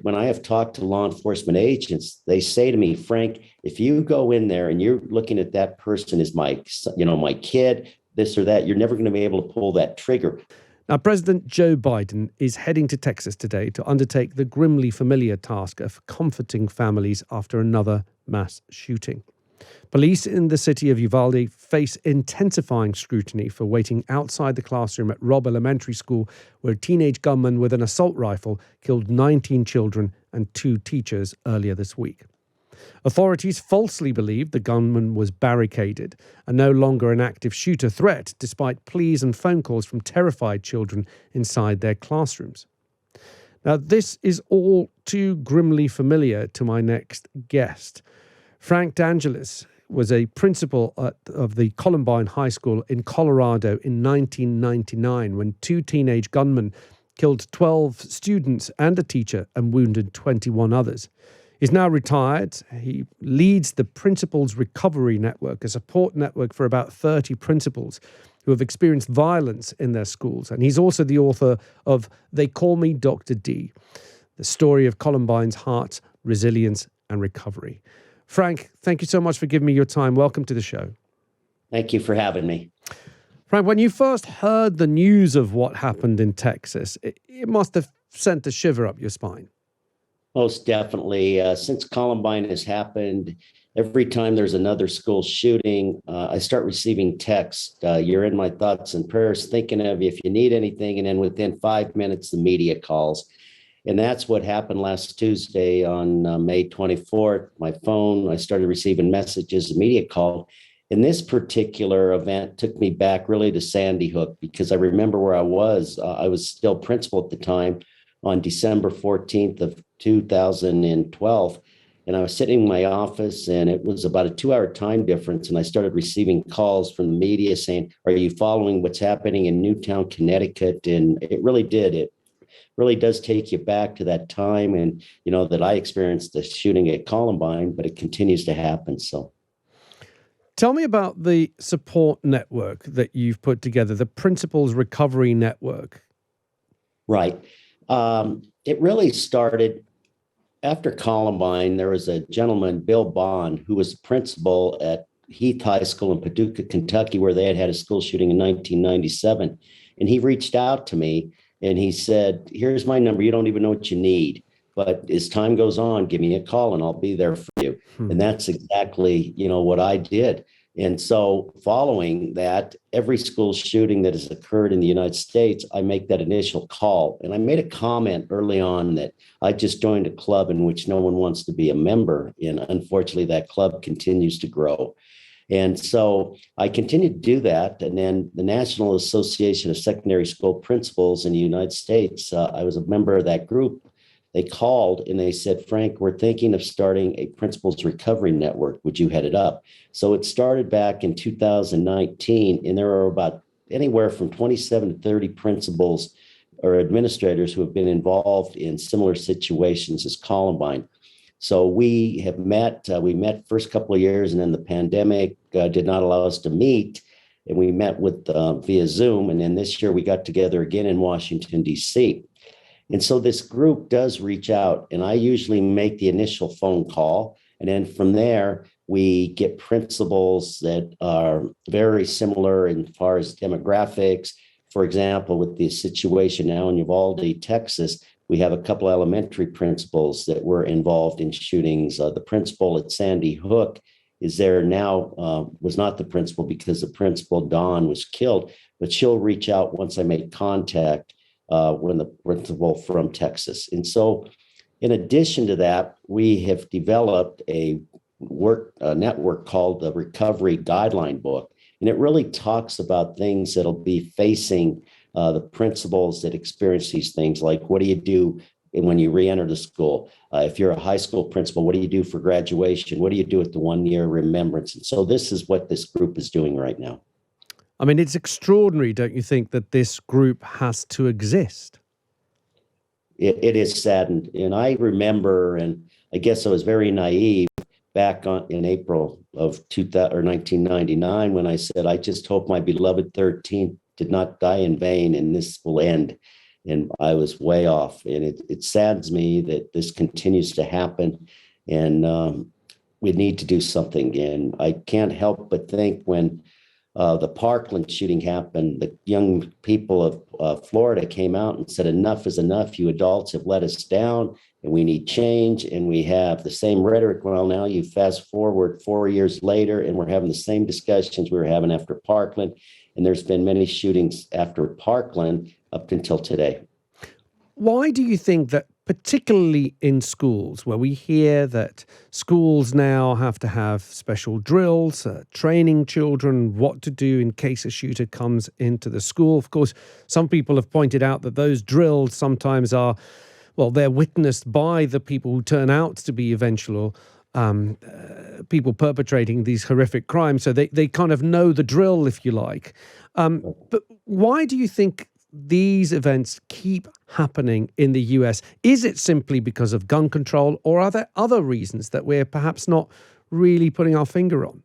when I have talked to law enforcement agents, they say to me, Frank, if you go in there and you're looking at that person as my kid, this or that, you're never going to be able to pull that trigger. Now, President Joe Biden is heading to Texas today to undertake the grimly familiar task of comforting families after another mass shooting. Police in the city of Uvalde face intensifying scrutiny for waiting outside the classroom at Robb Elementary School, where a teenage gunman with an assault rifle killed 19 children and 2 teachers earlier this week. Authorities falsely believe the gunman was barricaded and no longer an active shooter threat, despite pleas and phone calls from terrified children inside their classrooms. Now, this is all too grimly familiar to my next guest. Frank DeAngelis was a principal of the Columbine High School in Colorado in 1999 when 2 teenage gunmen killed 12 students and a teacher and wounded 21 others. He's now retired. He leads the Principals Recovery Network, a support network for about 30 principals who have experienced violence in their schools. And he's also the author of They Call Me Dr. D, the story of Columbine's heart, resilience, and recovery. Frank, thank you so much for giving me your time. Welcome to the show. Thank you for having me. Frank, when you first heard the news of what happened in Texas, it must have sent a shiver up your spine. Most definitely. Since Columbine has happened, every time there's another school shooting, I start receiving texts. You're in my thoughts and prayers, thinking of you if you need anything. And then within 5 minutes, the media calls. And that's what happened last Tuesday on May 24th. My phone, I started receiving messages, the media called. And this particular event took me back really to Sandy Hook, because I remember where I was. I was still principal at the time on December 14th of 2012. And I was sitting in my office, and it was about a 2-hour time difference. And I started receiving calls from the media saying, are you following what's happening in Newtown, Connecticut? And it really did. It really does take you back to that time, and that I experienced the shooting at Columbine, but it continues to happen. So tell me about the support network that you've put together, the Principals Recovery Network. Right. It really started after Columbine. There was a gentleman, Bill Bond, who was the principal at Heath High School in Paducah, Kentucky, where they had a school shooting in 1997. And he reached out to me and he said, here's my number. You don't even know what you need. But as time goes on, give me a call and I'll be there for you. And that's exactly, what I did. And so following that, every school shooting that has occurred in the United States, I make that initial call. And I made a comment early on that I just joined a club in which no one wants to be a member. And unfortunately, that club continues to grow. And so I continued to do that. And then the National Association of Secondary School Principals in the United States, I was a member of that group. They called and they said, Frank, we're thinking of starting a Principals Recovery Network. Would you head it up? So it started back in 2019, and there are about anywhere from 27 to 30 principals or administrators who have been involved in similar situations as Columbine. So we have met, we met first couple of years, and then the pandemic did not allow us to meet. And we met with via Zoom. And then this year we got together again in Washington, D.C. And so this group does reach out, and I usually make the initial phone call. And then from there, we get principals that are very similar as far as demographics. For example, with the situation now in Uvalde, Texas, we have a couple elementary principals that were involved in shootings. The principal at Sandy Hook is there now, was not the principal because the principal, Dawn, was killed, but she'll reach out once I make contact when the principal from Texas. And so in addition to that, we have developed a network called the Recovery Guideline Book. And it really talks about things that'll be facing the principals that experience these things, like what do you do when you re-enter the school? If you're a high school principal, what do you do for graduation? What do you do at the 1-year remembrance? And so this is what this group is doing right now. I mean, it's extraordinary, don't you think, that this group has to exist? It is saddened. And I remember, and I guess I was very naive back in April of 1999 when I said, I just hope my beloved 13th did not die in vain and this will end. and I was way off. And it saddens me that this continues to happen, and we need to do something. And I can't help but think when the Parkland shooting happened, the young people of Florida came out and said, enough is enough. You adults have let us down and we need change. And we have the same rhetoric. Well, now you fast forward 4 years later and we're having the same discussions we were having after Parkland. And there's been many shootings after Parkland up until today. Why do you think that, particularly in schools, where we hear that schools now have to have special drills, training children what to do in case a shooter comes into the school? Of course, some people have pointed out that those drills sometimes are, well, they're witnessed by the people who turn out to be eventual people perpetrating these horrific crimes. So they kind of know the drill, if you like. But why do you think these events keep happening in the US? Is it simply because of gun control, or are there other reasons that we're perhaps not really putting our finger on?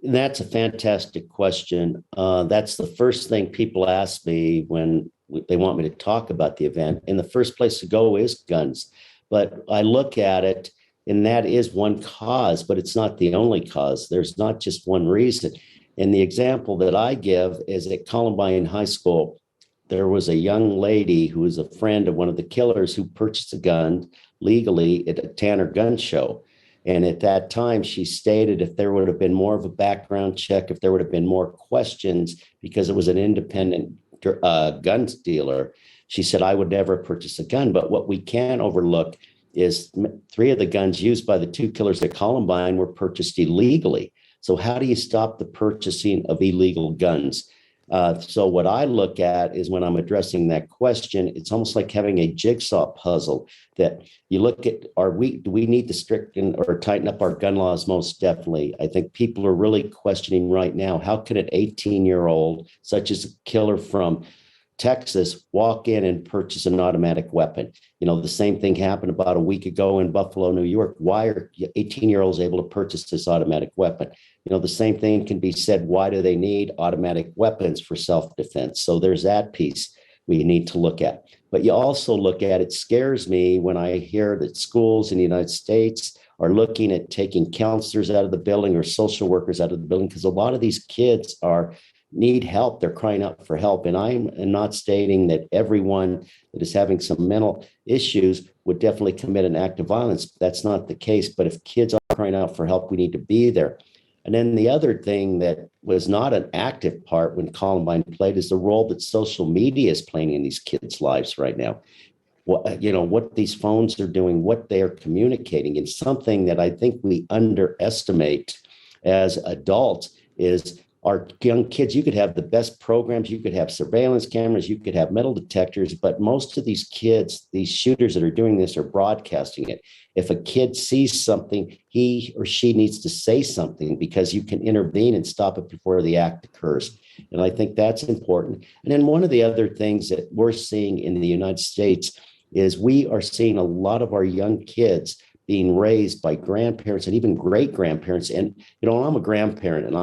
That's a fantastic question. That's the first thing people ask me when they want me to talk about the event. And the first place to go is guns. But I look at it, and that is one cause, but it's not the only cause. There's not just one reason. And the example that I give is at Columbine High School, there was a young lady who was a friend of one of the killers who purchased a gun legally at a Tanner gun show. And at that time, she stated if there would have been more of a background check, if there would have been more questions, because it was an independent gun dealer, she said, I would never purchase a gun. But what we can't overlook is 3 of the guns used by the 2 killers at Columbine were purchased illegally. So how do you stop the purchasing of illegal guns? So what I look at is when I'm addressing that question, it's almost like having a jigsaw puzzle that you look at, do we need to stricten or tighten up our gun laws? Most definitely. I think people are really questioning right now, how can an 18-year-old, such as a killer from Texas, walk in and purchase an automatic weapon? You know, the same thing happened about a week ago in Buffalo, New York. Why are 18-year-olds able to purchase this automatic weapon? You know, the same thing can be said. Why do they need automatic weapons for self-defense? So there's that piece we need to look at. But you also look at, it scares me when I hear that schools in the United States are looking at taking counselors out of the building or social workers out of the building, because a lot of these kids need help. They're crying out for help. And I'm not stating that everyone that is having some mental issues would definitely commit an act of violence. That's not the case. But if kids are crying out for help, we need to be there. And then the other thing that was not an active part when Columbine played is the role that social media is playing in these kids' lives right now. What these phones are doing, what they are communicating, and something that I think we underestimate as adults is our young kids. You could have the best programs, you could have surveillance cameras, you could have metal detectors, but most of these kids, these shooters that are doing this, are broadcasting it. If a kid sees something, he or she needs to say something, because you can intervene and stop it before the act occurs. And I think that's important. And then one of the other things that we're seeing in the United States is we are seeing a lot of our young kids being raised by grandparents and even great grandparents. And, I'm a grandparent, and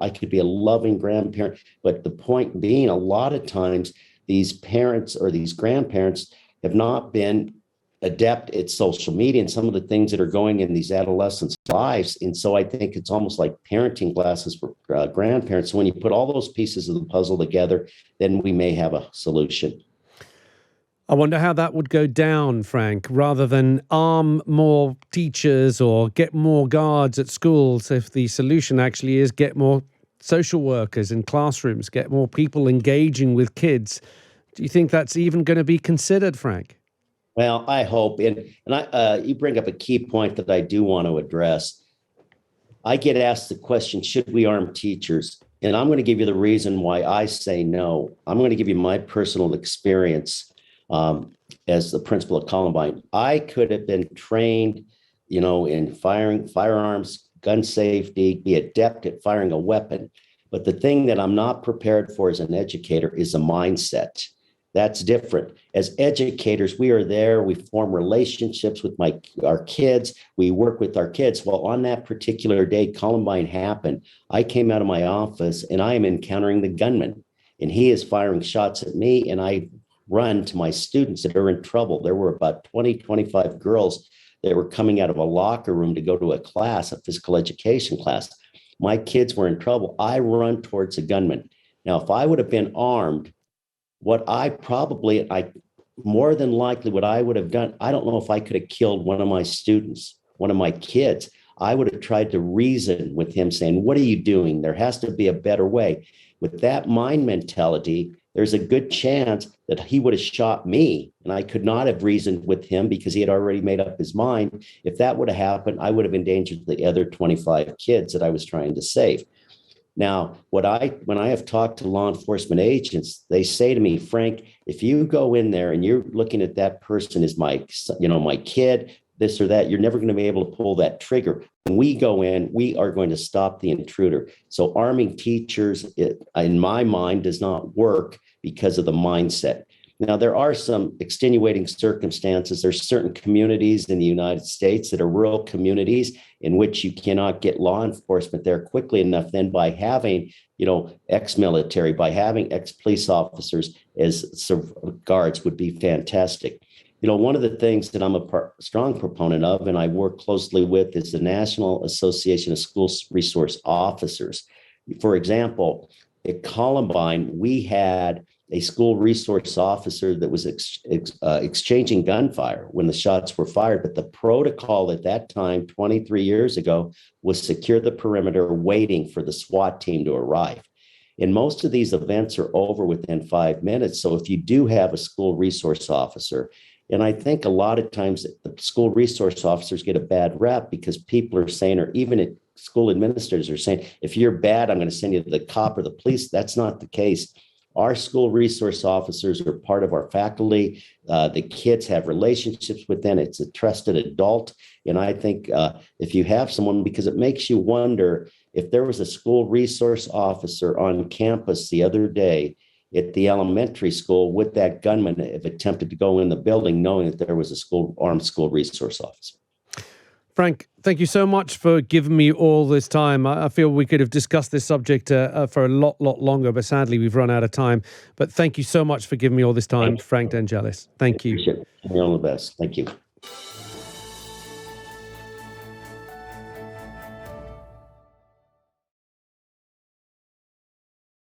I could be a loving grandparent. But the point being, a lot of times these parents or these grandparents have not been adept at social media and some of the things that are going in these adolescents' lives. And so I think it's almost like parenting classes for grandparents. So when you put all those pieces of the puzzle together, then we may have a solution. I wonder how that would go down, Frank, rather than arm more teachers or get more guards at schools. If the solution actually is get more social workers in classrooms, get more people engaging with kids. Do you think that's even going to be considered, Frank? Well, I hope. And you bring up a key point that I do want to address. I get asked the question, should we arm teachers? And I'm going to give you the reason why I say no. I'm going to give you my personal experience. As the principal of Columbine, I could have been trained, in firing firearms, gun safety, be adept at firing a weapon. But the thing that I'm not prepared for as an educator is a mindset. That's different. As educators, we are there. We form relationships with our kids. We work with our kids. Well, on that particular day, Columbine happened. I came out of my office and I am encountering the gunman, and he is firing shots at me. And I run to my students that are in trouble. There were about 20, 25 girls that were coming out of a locker room to go to a class, a physical education class. My kids were in trouble. I run towards a gunman. Now, if I would have been armed, more than likely, what I would have done, I don't know if I could have killed one of my students, one of my kids. I would have tried to reason with him saying, what are you doing? There has to be a better way. With that mind mentality, there's a good chance that he would have shot me, and I could not have reasoned with him because he had already made up his mind. If that would have happened, I would have endangered the other 25 kids that I was trying to save. Now, when I have talked to law enforcement agents, they say to me, Frank, if you go in there and you're looking at that person as my kid, this or that, you're never going to be able to pull that trigger. When we go in, we are going to stop the intruder. So arming teachers, in my mind, does not work because of the mindset. Now, there are some extenuating circumstances. There's certain communities in the United States that are rural communities in which you cannot get law enforcement there quickly enough. Then by having, ex-military, by having ex-police officers as guards would be fantastic. One of the things that I'm a strong proponent of, and I work closely with, is the National Association of School Resource Officers. For example, at Columbine, we had a school resource officer that was exchanging gunfire when the shots were fired. But the protocol at that time, 23 years ago, was secure the perimeter, waiting for the SWAT team to arrive. And most of these events are over within 5 minutes. So if you do have a school resource officer, and I think a lot of times the school resource officers get a bad rap because people are saying, or even school administrators are saying, if you're bad, I'm going to send you to the cop or the police. That's not the case. Our school resource officers are part of our faculty. The kids have relationships with them. It's a trusted adult. And I think if you have someone, because it makes you wonder, if there was a school resource officer on campus the other day at the elementary school, would that gunman have attempted to go in the building knowing that there was a armed school resource officer? Frank, thank you so much for giving me all this time. I feel we could have discussed this subject for a lot longer, but sadly we've run out of time. But thank you so much for giving me all this time, Frank DeAngelis. Thank you. Appreciate it. You're all the best. Thank you.